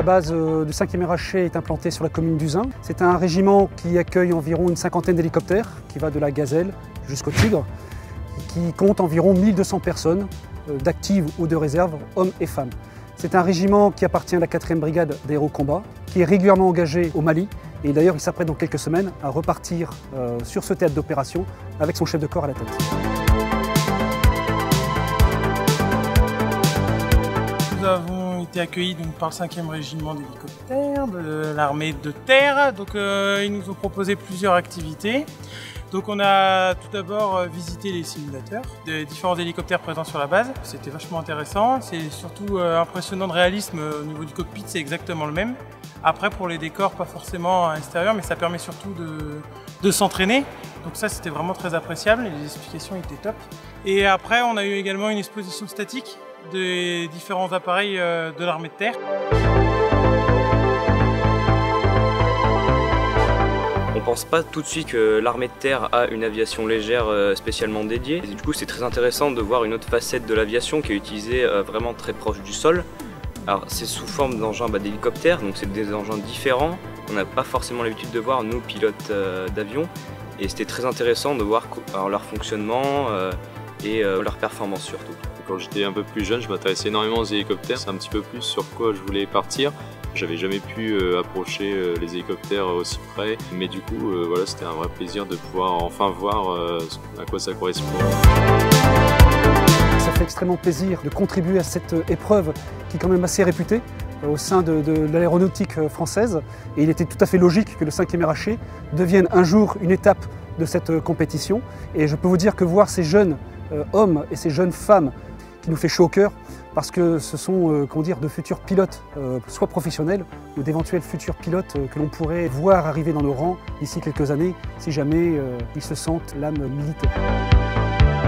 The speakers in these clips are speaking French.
base du 5e RHC est implantée sur la commune d'Uzun. C'est un régiment qui accueille environ une cinquantaine d'hélicoptères, qui va de la Gazelle jusqu'au Tigre, qui compte environ 1200 personnes, d'actives ou de réserve, hommes et femmes. C'est un régiment qui appartient à la 4e brigade d'aérocombat, qui est régulièrement engagé au Mali. Et d'ailleurs, il s'apprête dans quelques semaines à repartir sur ce théâtre d'opération avec son chef de corps à la tête. Nous avons été accueillis donc, par le 5e régiment d'hélicoptères de l'armée de terre. Donc, ils nous ont proposé plusieurs activités. Donc on a tout d'abord visité les simulateurs des différents hélicoptères présents sur la base. C'était vachement intéressant, c'est surtout impressionnant de réalisme au niveau du cockpit, c'est exactement le même. Après pour les décors, pas forcément à l'extérieur, mais ça permet surtout de s'entraîner. Donc ça c'était vraiment très appréciable et les explications étaient top. Et après on a eu également une exposition statique des différents appareils de l'armée de terre. On pense pas tout de suite que l'armée de terre a une aviation légère spécialement dédiée. Et du coup, c'est très intéressant de voir une autre facette de l'aviation qui est utilisée vraiment très proche du sol. Alors, c'est sous forme d'engins d'hélicoptères, donc c'est des engins différents. On n'a pas forcément l'habitude de voir, nous, pilotes d'avion. Et c'était très intéressant de voir leur fonctionnement et leur performance surtout. Quand j'étais un peu plus jeune, je m'intéressais énormément aux hélicoptères. C'est un petit peu plus sur quoi je voulais partir. J'avais jamais pu approcher les hélicoptères aussi près, mais du coup, voilà, c'était un vrai plaisir de pouvoir enfin voir à quoi ça correspond. Ça fait extrêmement plaisir de contribuer à cette épreuve qui est quand même assez réputée au sein de l'aéronautique française. Et il était tout à fait logique que le 5e RHC devienne un jour une étape de cette compétition. Et je peux vous dire que voir ces jeunes hommes et ces jeunes femmes qui nous fait chaud au cœur, parce que ce sont comment dire, de futurs pilotes, soit professionnels ou d'éventuels futurs pilotes que l'on pourrait voir arriver dans nos rangs d'ici quelques années, si jamais ils se sentent l'âme militaire.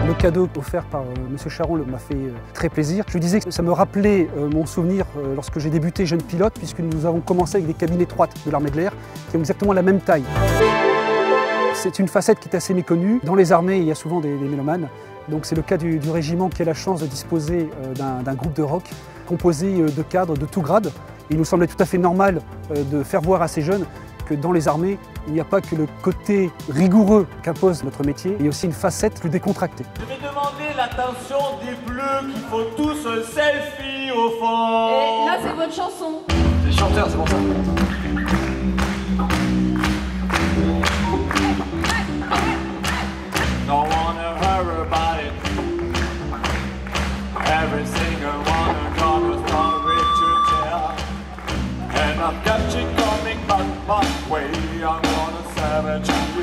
Le cadeau offert par M. Charon m'a fait très plaisir. Je lui disais que ça me rappelait mon souvenir lorsque j'ai débuté jeune pilote, puisque nous avons commencé avec des cabines étroites de l'armée de l'air qui ont exactement la même taille. C'est une facette qui est assez méconnue. Dans les armées, il y a souvent des mélomanes. Donc c'est le cas du régiment qui a la chance de disposer d'un groupe de rock composé de cadres de tout grade. Il nous semblait tout à fait normal de faire voir à ces jeunes que dans les armées, il n'y a pas que le côté rigoureux qu'impose notre métier, il y a aussi une facette plus décontractée. Je vais demander l'attention des bleus qui font tous un selfie au fond. Et là c'est votre chanson. C'est chanteur, c'est bon ça. No one hurry about it. Every single one got a story to tell. And I've got you coming back my way. I'm gonna savage.